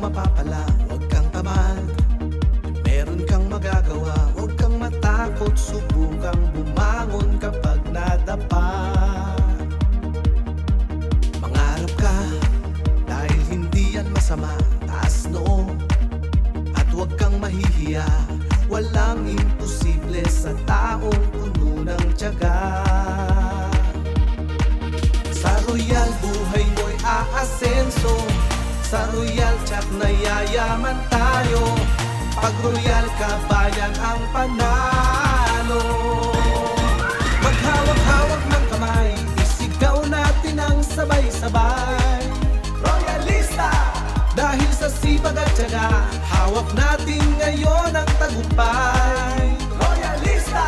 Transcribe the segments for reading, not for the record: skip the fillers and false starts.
mapapala, huwag kang tamad. Meron kang magagawa, huwag kang matakot. Subukang bumangon kapag nadapa. Mangarap ka, dahil hindi yan masama. Taas noo, at huwag kang mahihiya. Walang imposible sa taong puno ng tiyaga. Sa royal buhay mo'y aasenso, sa royal tiyak na yayaman tayo. Pag royal ka, bayan ang panalo. Maghawak-hawak ng kamay, isigaw natin ang sabay-sabay. Royalista! Dahil sa sipag at tiyaga, hawak natin ngayon ang tagumpay. Royalista!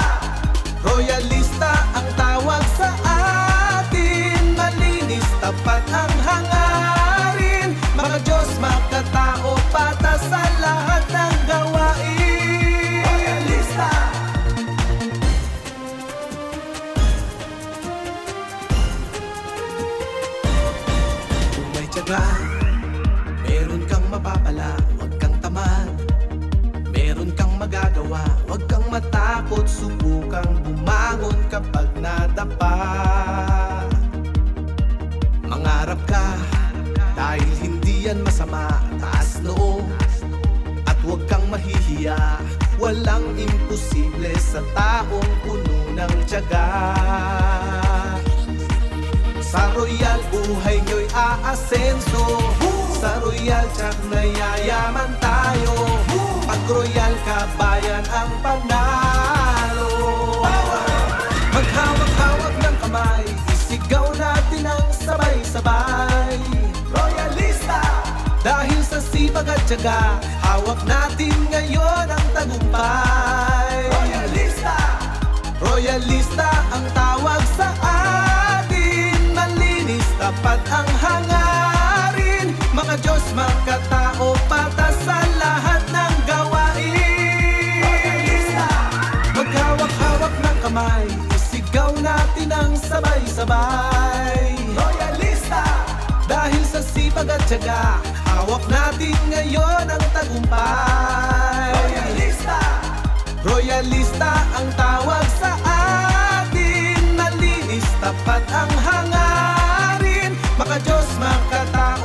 Royalista ang tawag sa atin. Malinis, tapat ang hangarin. Mga Diyos, makatao, patas sa lahat ng gawain. Royalista! Kung may tiyaga, meron kang mapapala, huwag kang tamad. Meron kang magagawa, huwag kang matakot. Subukang bumangon kapag nadapa. Mangarap ka, dahil hindi yan masama. Taas noo, at huwag kang mahihiya. Walang imposible sa taong puno ng tiyaga. Sa royal buhay nyo'y aasenso, sa royal tiyak na yayaman tayo. Pag royal ka, bayan ang panalo. Maghawak-hawak ng kamay, isigaw natin ang sabay-sabay. Royalista! Dahil sa sipag at tiyaga, hawak natin ngayon ang tagumpay. Royalista! Royalista ang tawag sa atin. Malinis, tapat ang hangarin. Mga Diyos, makatao, patas sa lahat ng gawain. Royalista! Maghawak-hawak ng kamay, isigaw natin ang sabay-sabay. Royalista! Dahil sa sipag at tiyaga, hawak natin ngayon ang tagumpay. Royalista! Royalista ang tawag sa atin. Malinis, tapat ang hangarin. Mga Diyos, makatao,